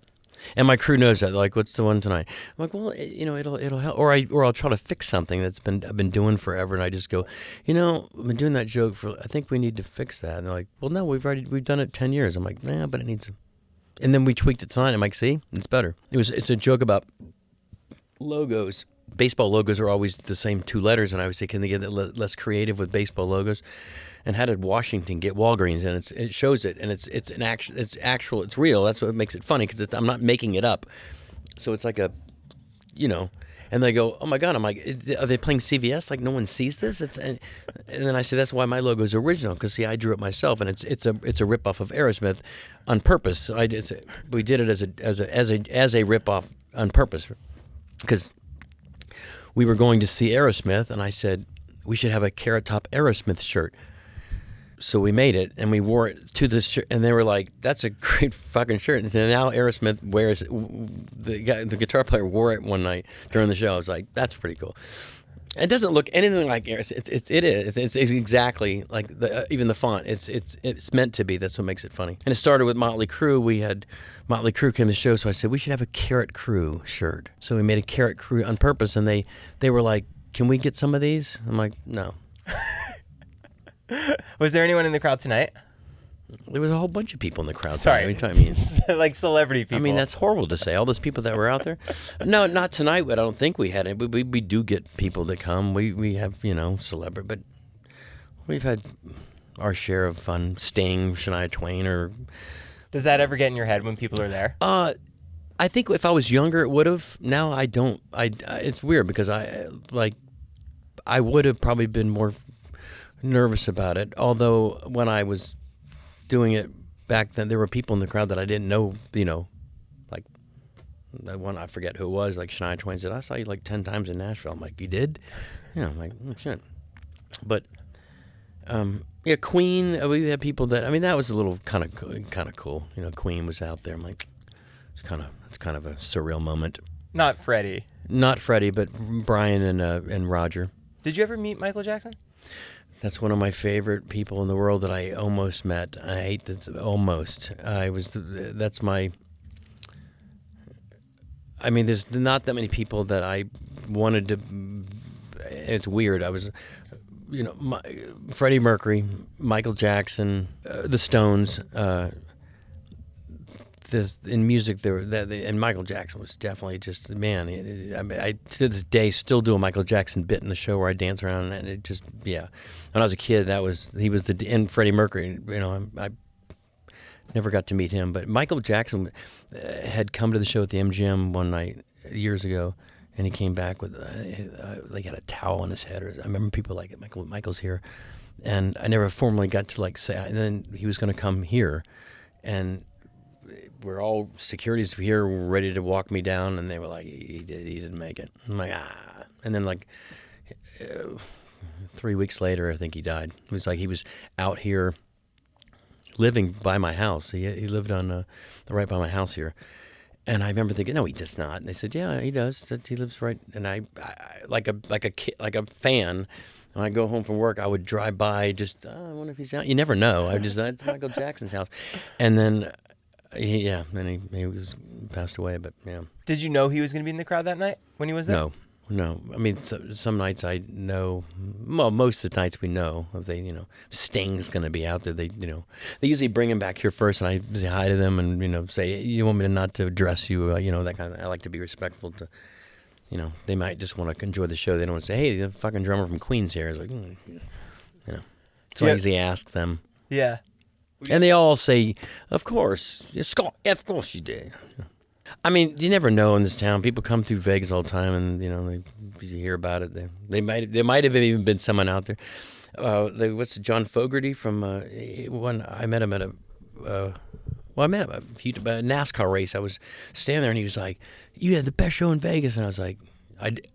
And my crew knows that. Like, what's the one tonight? I'm like, well, it'll help. Or I'll try to fix something I've been doing forever, and I just go, I've been doing that joke I think we need to fix that. And they're like, well, no, we've done it 10 years. I'm like, nah, but it needs. And then we tweaked it tonight. I'm like, see, it's better. It's a joke about logos. Baseball logos are always the same 2 letters, and I would say, can they get less creative with baseball logos? And how did Washington get Walgreens? And it shows it, and it's real. That's what makes it funny, because I'm not making it up. So it's like a, and they go, oh my God. I'm like, are they playing CVS? Like no one sees this? And then I say that's why my logo is original, because see, I drew it myself, and it's a ripoff of Aerosmith on purpose. We did it as a ripoff on purpose, because we were going to see Aerosmith, and I said we should have a Carrot Top Aerosmith shirt. So we made it, and we wore it to this shirt, and they were like, that's a great fucking shirt. And now Aerosmith wears it. The guitar player wore it one night during the show. I was like, that's pretty cool. It doesn't look anything like Aerosmith. It's exactly like even the font. It's meant to be. That's what makes it funny. And it started with Motley Crue. We had Motley Crue came to the show, so I said we should have a Carrot Crew shirt. So we made a Carrot Crew on purpose, and they were like, can we get some of these? I'm like, no. Was there anyone in the crowd tonight? There was a whole bunch of people in the crowd. Sorry. What are you talking about? Like celebrity people. I mean, that's horrible to say. All those people that were out there. No, not tonight. But I don't think we had it. We do get people that come. We have, celebrity. But we've had our share of fun. Sting, Shania Twain, or... Does that ever get in your head when people are there? I think if I was younger, it would have. Now I don't. It's weird because I would have probably been more nervous about it. Although when I was doing it back then, there were people in the crowd that I didn't know, like that one, I forget who it was, like Shania Twain said, I saw you like 10 times in Nashville. I'm like, you did? Yeah, I'm like, oh, shit. But, Queen, we had people that, that was a little kind of cool. Queen was out there. I'm like, it's kind of a surreal moment. Not Freddie. Not Freddie, but Brian and Roger. Did you ever meet Michael Jackson? That's one of my favorite people in the world that I almost met. I hate that almost. That's my. There's not that many people that I wanted to. It's weird. I was, Freddie Mercury, Michael Jackson, the Stones. In music, and Michael Jackson was definitely just, man. I to this day still do a Michael Jackson bit in the show where I dance around, and it just, yeah. When I was a kid, he was and Freddie Mercury. I never got to meet him, but Michael Jackson had come to the show at the MGM one night years ago, and he came back with like had a towel on his head. I remember people like, Michael's here, and I never formally got to say. And then he was going to come here, and we're all securities here were ready to walk me down, and they were like, he didn't make it. I'm like, and then 3 weeks later, I think he died. It was like he was out here living by my house. He lived on right by my house here, and I remember thinking, no, he does not. And they said, yeah, he does. He lives right. And I like a kid, like a fan. When I go home from work, I would drive by. Just I wonder if he's out. You never know. That's Michael Jackson's house, and then. He was passed away, but yeah. Did you know he was going to be in the crowd that night when he was there? No. No, I mean some nights I know. Well, most of the nights we know if they, Sting's going to be out there. They usually bring him back here first, and I say hi to them, and say you want me to not to address you, that kind of. I like to be respectful to, they might just want to enjoy the show. They don't want to say, hey, the fucking drummer from Queens here. It's like, So I usually ask them. Yeah. And they all say, of course, Scott, of course you did. I mean, you never know in this town. People come through Vegas all the time, and you hear about it. There might have even been someone out there. What's John Fogerty from one? I met him at a NASCAR race. I was standing there, and he was like, "You had the best show in Vegas," and I was like,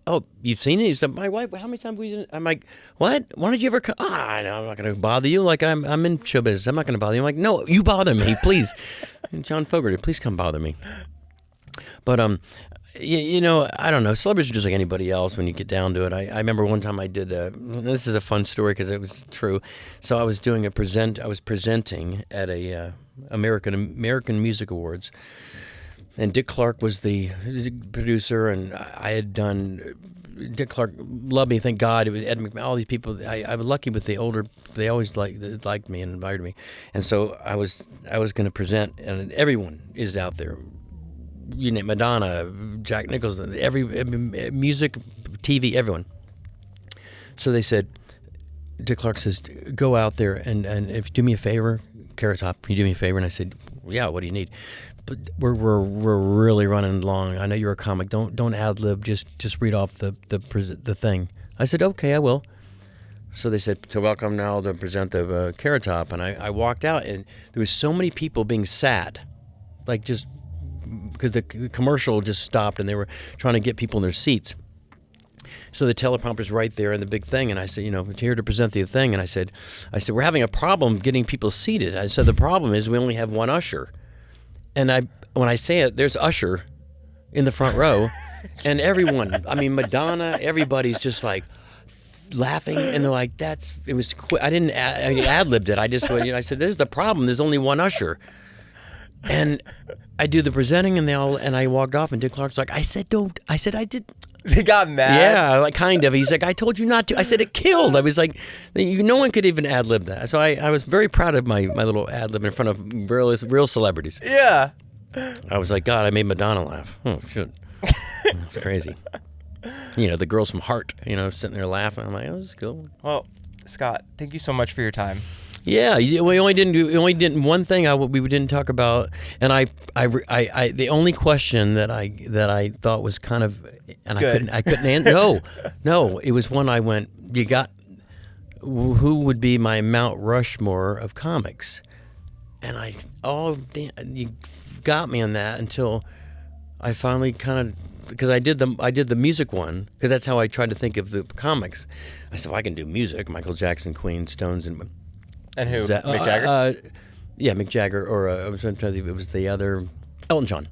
"Oh, you've seen it?" He said, "My wife. How many times we didn't?" I'm like, "What? Why did you ever come?" No, I'm not going to bother you. Like I'm in show business. I'm not going to bother you. I'm like, "No, you bother me, please." John Fogerty, please come bother me. But I don't know. Celebrities are just like anybody else when you get down to it. I remember one time I did. This is a fun story because it was true. So I was doing I was presenting at a American Music Awards, and Dick Clark was the producer, and I had done. Dick Clark loved me, thank God. It was Ed McMahon, all these people. I was lucky with the older. They always liked me and invited me, and so I was going to present, and everyone is out there. You name Madonna, Jack Nicholson, every music, TV, everyone. So they said, Dick Clark says, go out there and if you do me a favor, Carrot Top, can you do me a favor? And I said, yeah, what do you need? But we're really running long. I know you're a comic. Don't ad lib. Just read off the thing. I said, okay, I will. So they said, so welcome now to present the Carrot Top. And I walked out, and there was so many people being sad, like just. Because the commercial just stopped and they were trying to get people in their seats. So the teleprompter's right there in the big thing, and I said, here to present the thing. And I said, we're having a problem getting people seated. I said, the problem is we only have one usher. And when I say it, there's usher in the front row, and everyone, I mean, Madonna, everybody's just like laughing, and they're like, it was quick. I ad-libbed it. I said, there's the problem. There's only one usher. And I do the presenting, and I walked off, and Dick Clark's like, I said I did. They got mad? Yeah, like kind of. He's like, I told you not to. I said it killed. I was like, no one could even ad-lib that. So I was very proud of my little ad-lib in front of real celebrities. Yeah. I was like, God, I made Madonna laugh. Oh, shit. It's crazy. The girls from Heart, sitting there laughing. I'm like, oh, this is cool. Well, Scott, thank you so much for your time. Yeah, we only did one thing we didn't talk about, and I the only question that I thought was kind of, and good. I couldn't answer. No, it was one I went. Who would be my Mount Rushmore of comics? And you got me on that until I finally kind of, because I did the music one, because that's how I tried to think of the comics. I said, well, I can do music, Michael Jackson, Queen, Stones, and who? Mick Jagger? Yeah, Mick Jagger, or I was trying to think, it was the other, Elton John.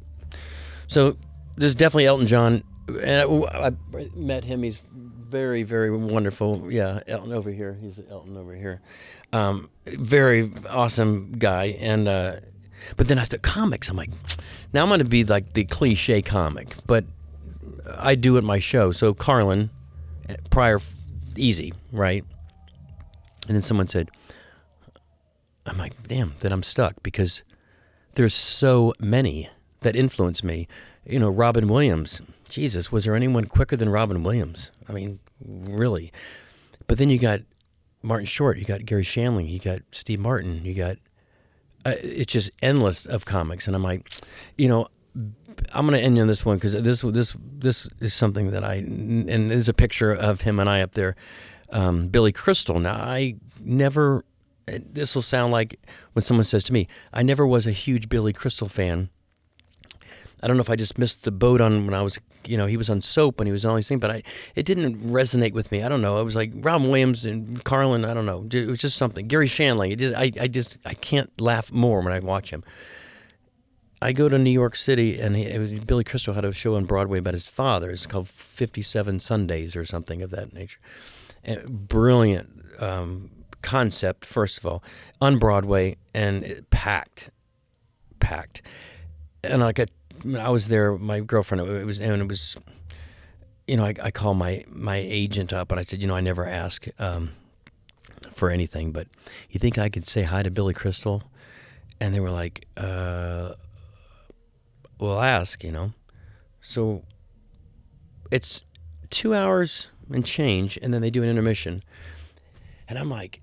So there's definitely Elton John, and I met him. He's very, very wonderful. Yeah, Elton over here. He's Elton over here. Very awesome guy. And but then I said comics. I'm like, now I'm going to be like the cliche comic, but I do at my show. So Carlin, prior, easy, right? And then someone said, I'm like, damn, then I'm stuck, because there's so many that influence me. Robin Williams. Jesus, was there anyone quicker than Robin Williams? I mean, really. But then you got Martin Short, you got Gary Shandling, you got Steve Martin, you got, it's just endless of comics. And I'm like, I'm going to end on this one, because this is something that and there's a picture of him and I up there, Billy Crystal. Now, I never, this will sound like when someone says to me, I never was a huge Billy Crystal fan. I don't know if I just missed the boat on when I was, he was on Soap and he was on all these things, but it didn't resonate with me. I don't know. It was like Robin Williams and Carlin. I don't know. It was just something. Gary Shandling. I can't laugh more when I watch him. I go to New York City, and Billy Crystal had a show on Broadway about his father. It's called 57 Sundays or something of that nature. And brilliant concept, first of all, on Broadway, and packed. And I was there, my girlfriend, it was I call my agent up and I said, I never ask for anything, but you think I could say hi to Billy Crystal? And they were like, we'll ask, So it's 2 hours and change, and then they do an intermission. And I'm like,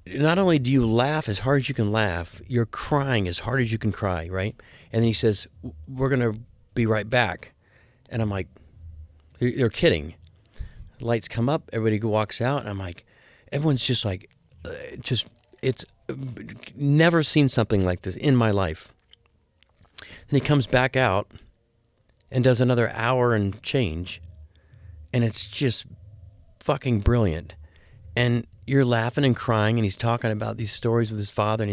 not only do you laugh as hard as you can laugh, you're crying as hard as you can cry, right? And then he says, we're going to be right back. And I'm like, you're kidding. The lights come up, everybody walks out, and I'm like, everyone's just like, it's never seen something like this in my life. Then he comes back out and does another hour and change, and it's just fucking brilliant. And you're laughing and crying, and he's talking about these stories with his father, and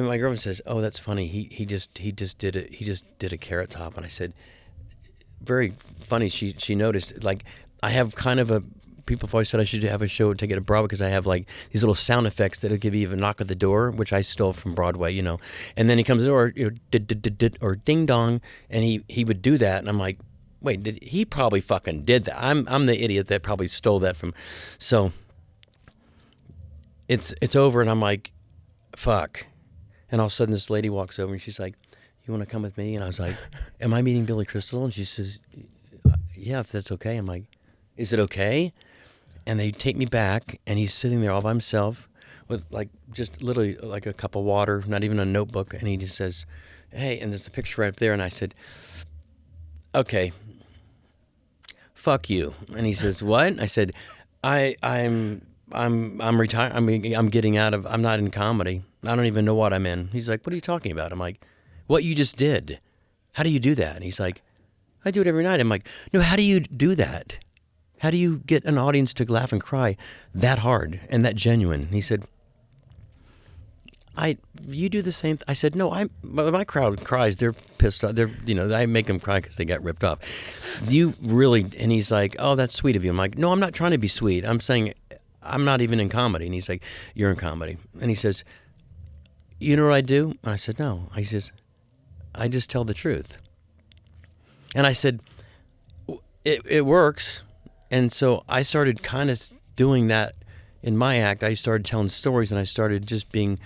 my girlfriend says, "Oh, that's funny. He just did it. He just did a Carrot Top." And I said, "Very funny." She noticed, like, I have kind of people have always said I should have a show, take it to Broadway, because I have like these little sound effects that'll give you a knock at the door, which I stole from Broadway, And then he comes to the door, or ding dong, and he would do that, and I'm like, wait, he probably fucking did that. I'm the idiot that probably stole that from. So it's over, and I'm like, fuck. And all of a sudden this lady walks over and she's like, "You want to come with me?" And I was like, "Am I meeting Billy Crystal?" And she says, "Yeah, if that's okay." I'm like, "Is it okay?" And they take me back, and he's sitting there all by himself with like just literally like a cup of water, not even a notebook, and he just says, "Hey," and there's a picture right up there, and I said, "Okay, fuck you." And he says, "What?" I said, I'm retired. I'm getting out of. I'm not in comedy. I don't even know what I'm in." He's like, "What are you talking about?" I'm like, "What you just did. How do you do that?" And he's like, "I do it every night." I'm like, "No, how do you do that? How do you get an audience to laugh and cry that hard and that genuine?" And he said, "You do the same." I said, "No, my crowd cries. They're pissed off. I make them cry because they got ripped off. You really," and he's like, "Oh, that's sweet of you." I'm like, "No, I'm not trying to be sweet. I'm saying I'm not even in comedy." And he's like, "You're in comedy." And he says, "You know what I do?" And I said, "No." He says, "I just tell the truth." And I said, it works. And so I started kind of doing that in my act. I started telling stories, and I started just being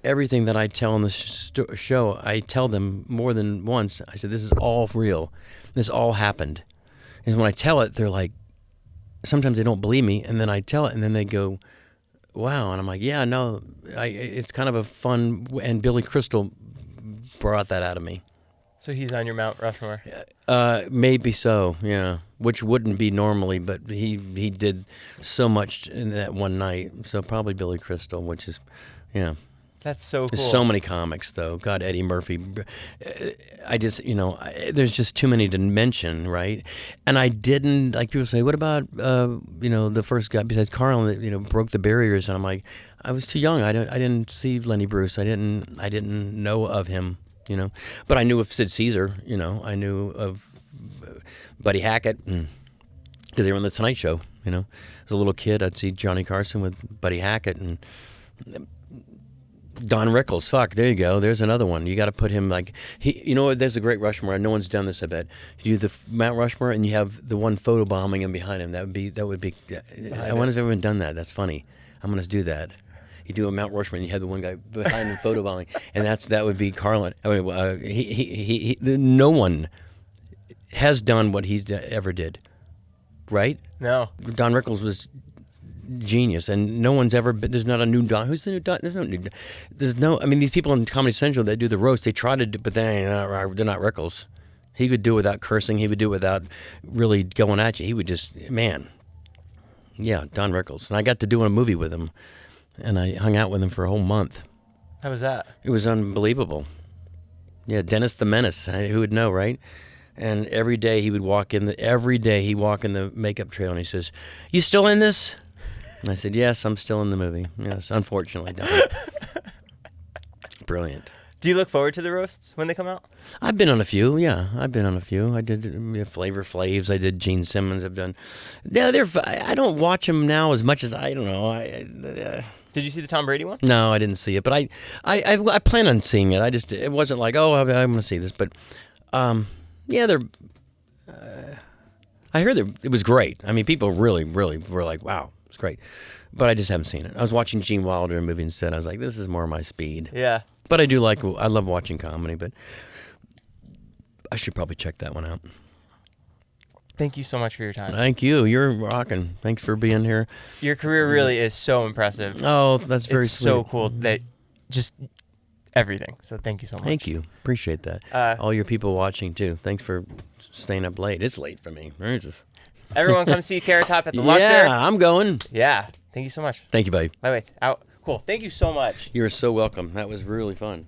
everything that I tell in the show. I tell them more than once. I said, "This is all real. This all happened." And when I tell it, they're like, sometimes they don't believe me, and then I tell it, and then they go, "Wow." And I'm like, "Yeah, no, it's kind of a fun," and Billy Crystal brought that out of me. So he's on your Mount Rushmore? Maybe so, yeah. Which wouldn't be normally, but he did so much in that one night. So probably Billy Crystal, which is, yeah. That's so cool. There's so many comics, though. God, Eddie Murphy. I just, there's just too many to mention, right? And I didn't, like people say, what about, the first guy besides Carl that, broke the barriers? And I'm like, I was too young. I didn't see Lenny Bruce. I didn't know of him, But I knew of Sid Caesar, I knew of Buddy Hackett, because they were on The Tonight Show, As a little kid, I'd see Johnny Carson with Buddy Hackett and Don Rickles. Fuck, there you go. There's another one. You got to put him like there's a great Rushmore. No one's done this, I bet. You do the Mount Rushmore, and you have the one photo bombing him behind him. That would be. I wonder if everyone done that. That's funny. I'm gonna do that. You do a Mount Rushmore, and you have the one guy behind him photo bombing, and that would be Carlin. I mean, no one has done what he ever did, right? No. Don Rickles was genius, and no one's ever been. There's not a new Don. Who's the new Don? There's no. I mean, these people in Comedy Central that do the roast, they try to do, but they're not Rickles. He could do it without cursing. He would do it without really going at you. He would just, man. Yeah, Don Rickles. And I got to do a movie with him, and I hung out with him for a whole month. How was that? It was unbelievable. Yeah, Dennis the Menace. Who would know, right? And every day he would walk in the makeup trail, and he says, "You still in this?" And I said, "Yes, I'm still in the movie. Yes, unfortunately, Don." Brilliant. Do you look forward to the roasts when they come out? I've been on a few, yeah. I did Flavor Flavs. I did Gene Simmons. I've done. Yeah, I don't watch them now as much as I don't know. Did you see the Tom Brady one? No, I didn't see it, but I plan on seeing it. It wasn't like, oh, I'm going to see this, but Yeah, they're. I heard it was great. I mean, people really, really were like, "Wow, it's great," but I just haven't seen it. I was watching Gene Wilder movie instead. I was like, "This is more my speed." Yeah. But I love watching comedy. But I should probably check that one out. Thank you so much for your time. Thank you. You're rocking. Thanks for being here. Your career really is so impressive. Oh, that's very it's sweet. so cool that just everything. So thank you so much. Thank you. Appreciate that. All your people watching too. Thanks for staying up late. It's late for me. Everyone come see Carrot Top at the Luxor. Yeah, I'm going. Yeah. Thank you so much. Thank you, buddy. My weight's out. Cool. Thank you so much. You're so welcome. That was really fun.